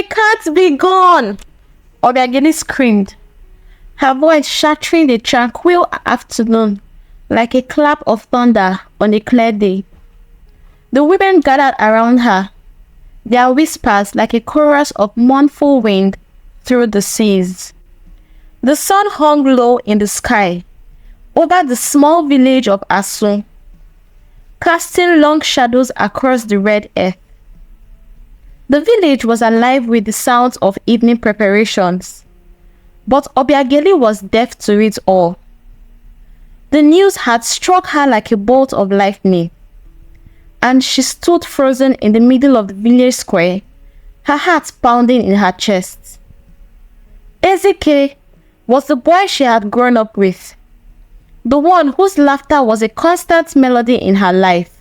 They can't be gone! Obiageli screamed, her voice shattering the tranquil afternoon like a clap of thunder on a clear day. The women gathered around her, their whispers like a chorus of mournful wind through the seas. The sun hung low in the sky over the small village of Asun, casting long shadows across the red earth. The village was alive with the sounds of evening preparations, but Obiageli was deaf to it all. The news had struck her like a bolt of lightning, and she stood frozen in the middle of the village square, her heart pounding in her chest. Ezekiel was the boy she had grown up with, the one whose laughter was a constant melody in her life.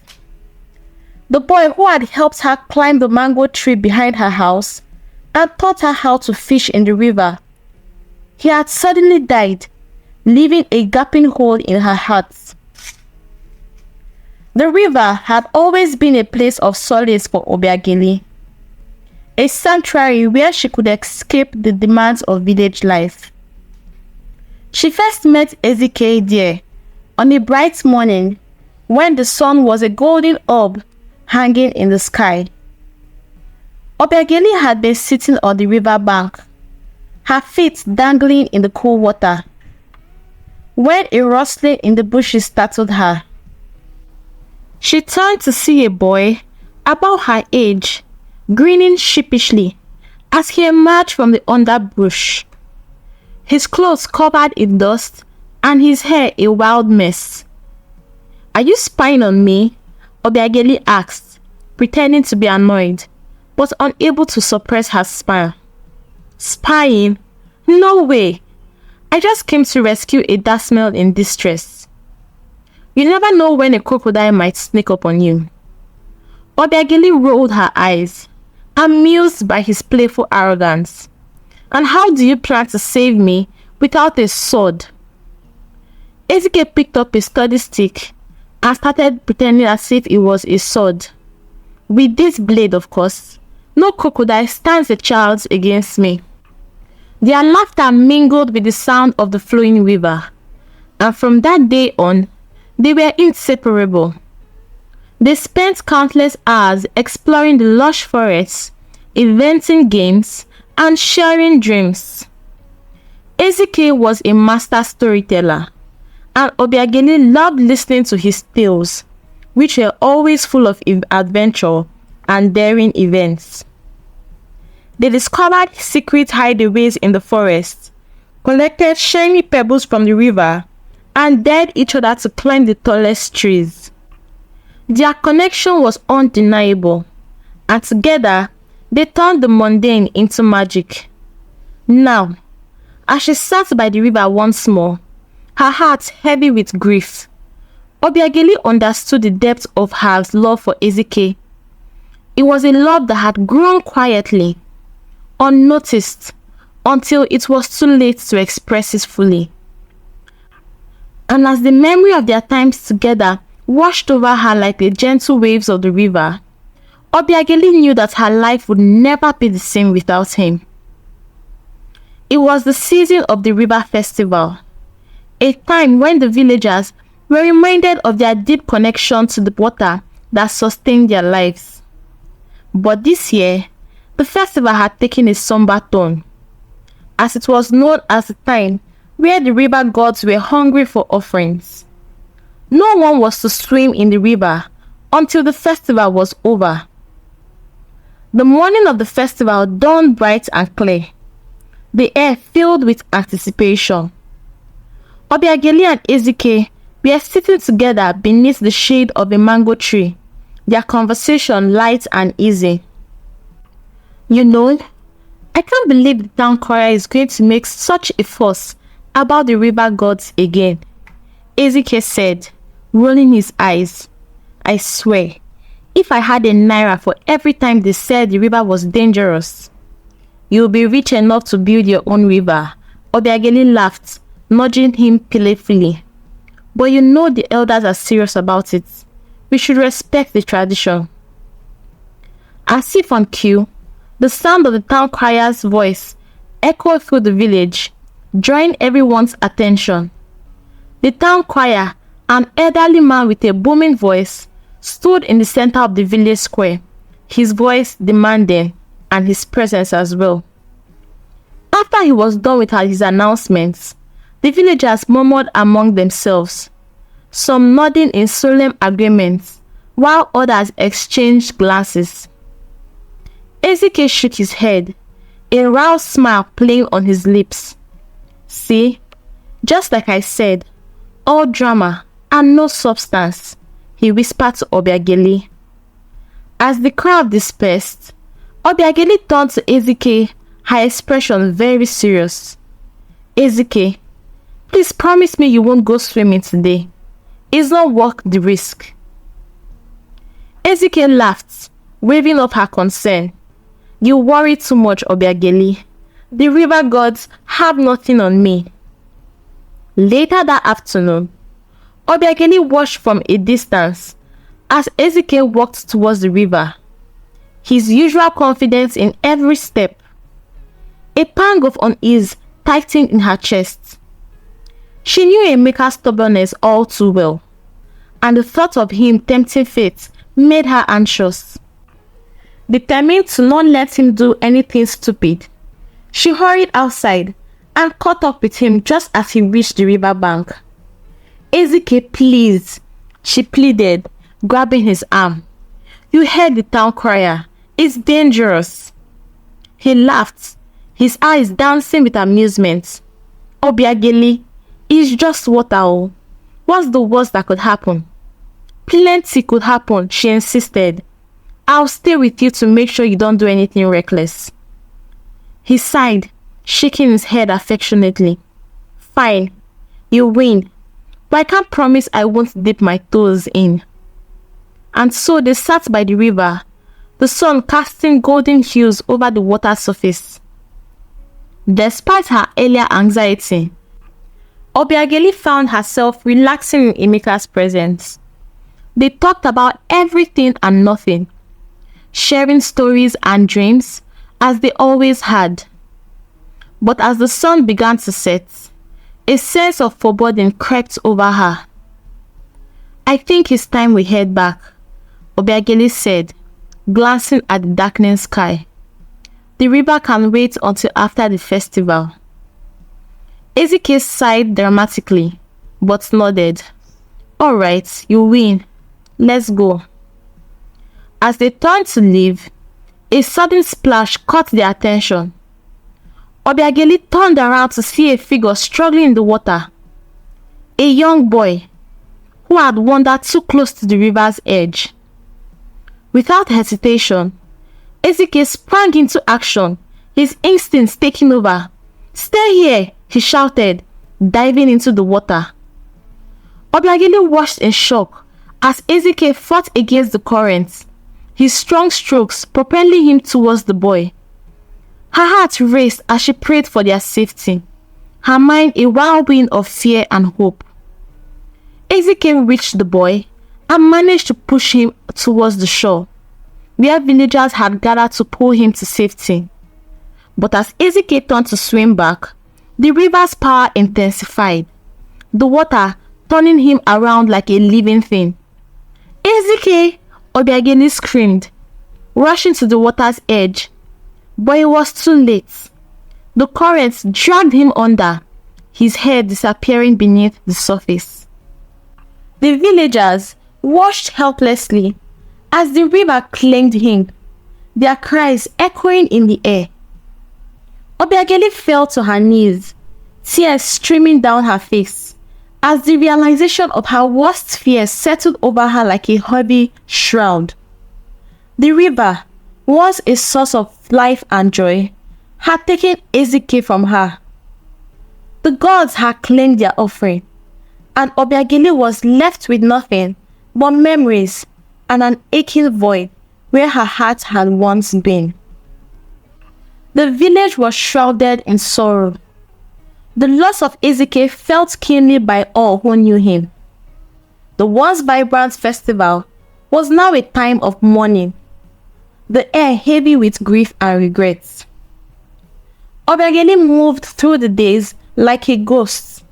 The boy who had helped her climb the mango tree behind her house and taught her how to fish in the river. He had suddenly died, leaving a gaping hole in her heart. The river had always been a place of solace for Obiageli, a sanctuary where she could escape the demands of village life. She first met Ezekiel there on a bright morning when the sun was a golden orb hanging in the sky. Obiageli had been sitting on the river bank, her feet dangling in the cool water, when a rustling in the bushes startled her. She turned to see a boy about her age, grinning sheepishly as he emerged from the underbrush, his clothes covered in dust and his hair a wild mess. "Are you spying on me?" Obiageli asked, pretending to be annoyed, but unable to suppress her smile. "Spying? No way! I just came to rescue a damsel in distress. You never know when a crocodile might sneak up on you." Obiageli rolled her eyes, amused by his playful arrogance. "And how do you plan to save me without a sword?" Ezekiel picked up a sturdy stick and started pretending as if it was a sword. "With this blade, of course. No crocodile stands a chance against me." Their laughter mingled with the sound of the flowing river, and from that day on, they were inseparable. They spent countless hours exploring the lush forests, inventing games, and sharing dreams. Ezekiel was a master storyteller, and Obiageli loved listening to his tales, which were always full of adventure and daring events. They discovered secret hideaways in the forest, collected shiny pebbles from the river, and dared each other to climb the tallest trees. Their connection was undeniable, and together they turned the mundane into magic. Now, as she sat by the river once more, her heart heavy with grief, Obiageli understood the depth of her love for Ezekiel. It was a love that had grown quietly, unnoticed, until it was too late to express it fully. And as the memory of their times together washed over her like the gentle waves of the river, Obiageli knew that her life would never be the same without him. It was the season of the river festival, a time when the villagers were reminded of their deep connection to the water that sustained their lives. But this year, the festival had taken a somber tone, as it was known as a time where the river gods were hungry for offerings. No one was to swim in the river until the festival was over. The morning of the festival dawned bright and clear, the air filled with anticipation. Obiageli and Ezekiel were sitting together beneath the shade of a mango tree, their conversation light and easy. "You know, I can't believe the town crier is going to make such a fuss about the river gods again," Ezekiel said, rolling his eyes. "I swear, if I had a naira for every time they said the river was dangerous." "You'll be rich enough to build your own river," Obiageli laughed, nudging him playfully. "But you know the elders are serious about it. We should respect the tradition." As if on cue, The sound of the town crier's voice echoed through the village, drawing everyone's attention. The town crier, an elderly man with a booming voice, stood in the center of the village square, his voice demanding, and his presence as well. After he was done with his announcements, the villagers murmured among themselves, some nodding in solemn agreement, while others exchanged glances. Ezekiel shook his head, a roused smile playing on his lips. "See, just like I said, all drama and no substance," he whispered to Obiageli. As the crowd dispersed, Obiageli turned to Ezekiel, her expression very serious. "Ezekiel, please promise me you won't go swimming today. It's not worth the risk." Ezekiel laughed, waving off her concern. "You worry too much, Obiageli. The river gods have nothing on me." Later that afternoon, Obiageli watched from a distance as Ezekiel walked towards the river, his usual confidence in every step. A pang of unease tightened in her chest. She knew Emeka's stubbornness all too well, and the thought of him tempting fate made her anxious. Determined to not let him do anything stupid, she hurried outside and caught up with him just as he reached the river bank. "Ezekiel, please," she pleaded, grabbing his arm. "You heard the town crier. It's dangerous." He laughed, his eyes dancing with amusement. "Obiageli, it's just water. What's the worst that could happen?" "Plenty could happen," she insisted. "I'll stay with you to make sure you don't do anything reckless." He sighed, shaking his head affectionately. "Fine, you win, but I can't promise I won't dip my toes in." And so they sat by the river, the sun casting golden hues over the water surface. Despite her earlier anxiety, Obiageli found herself relaxing in Emeka's presence. They talked about everything and nothing, sharing stories and dreams as they always had. But as the sun began to set, a sense of foreboding crept over her. "I think it's time we head back," Obiageli said, glancing at the darkening sky. "The river can wait until after the festival." Ezekiel sighed dramatically, but nodded. "All right, you win. Let's go." As they turned to leave, a sudden splash caught their attention. Obiageli turned around to see a figure struggling in the water. A young boy who had wandered too close to the river's edge. Without hesitation, Ezekiel sprang into action, his instincts taking over. "Stay here," he shouted, diving into the water. Obiageli watched in shock as Ezekiel fought against the current, his strong strokes propelling him towards the boy. Her heart raced as she prayed for their safety, her mind a whirlwind of fear and hope. Ezekiel reached the boy and managed to push him towards the shore, where villagers had gathered to pull him to safety. But as Ezekiel turned to swim back, the river's power intensified, the water turning him around like a living thing. "Ezekiel!" Obiageli screamed, rushing to the water's edge. But it was too late. The currents dragged him under, his head disappearing beneath the surface. The villagers watched helplessly as the river claimed him, their cries echoing in the air. Obiageli fell to her knees, tears streaming down her face, as the realization of her worst fears settled over her like a heavy shroud. The river, once a source of life and joy, had taken Ezekiel from her. The gods had claimed their offering, and Obiageli was left with nothing but memories and an aching void where her heart had once been. The village was shrouded in sorrow. The loss of Ezekiel felt keenly by all who knew him. The once vibrant festival was now a time of mourning. the air heavy with grief and regrets. Obiageli moved through the days like a ghost,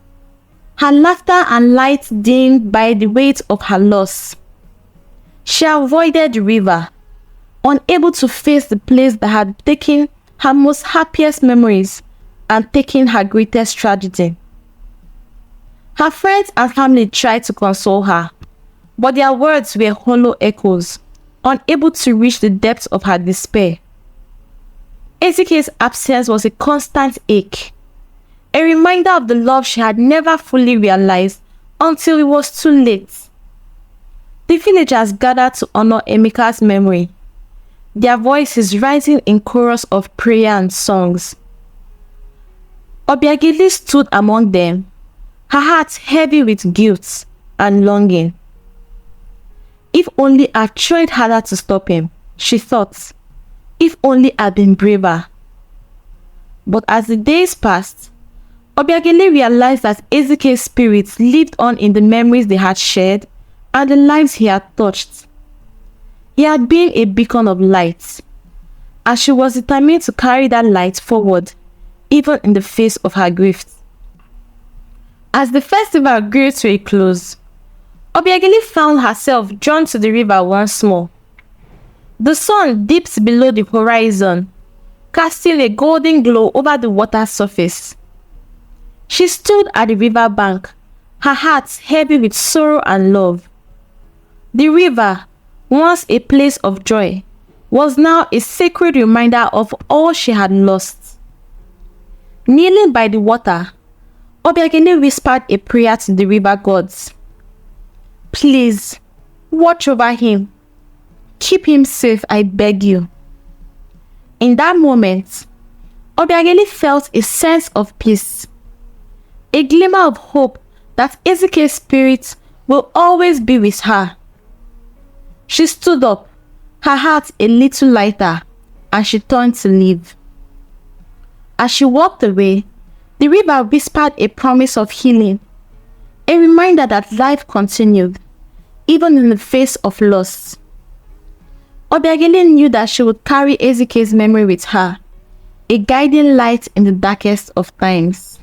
her laughter and light dimmed by the weight of her loss. She avoided the river, unable to face the place that had taken her most happiest memories and taken her greatest tragedy. Her friends and family tried to console her, but their words were hollow echoes, unable to reach the depths of her despair. Ezekiel's absence was a constant ache, a reminder of the love she had never fully realized until it was too late. The villagers gathered to honor Emeka's memory, their voices rising in chorus of prayer and songs. Obiageli stood among them, her heart heavy with guilt and longing. If only I tried harder to stop him, she thought. If only I'd been braver. But as the days passed, Obiageli realized that Ezekiel's spirit lived on in the memories they had shared and the lives he had touched. He had been a beacon of light, and she was determined to carry that light forward, even in the face of her grief. As the festival grew to a close, Obiageli found herself drawn to the river once more. The sun dipped below the horizon, casting a golden glow over the water's surface. She stood at the river bank, her heart heavy with sorrow and love. The river, once a place of joy, was now a sacred reminder of all she had lost. Kneeling by the water, Obiageli whispered a prayer to the river gods. Please, watch over him. Keep him safe, I beg you. In that moment, Obiageli felt a sense of peace, a glimmer of hope that Ezekiel's spirit will always be with her. She stood up, her heart a little lighter, and she turned to leave. As she walked away, the river whispered a promise of healing, a reminder that life continued, even in the face of loss. Obiageli knew that she would carry Ezekiel's memory with her, a guiding light in the darkest of times.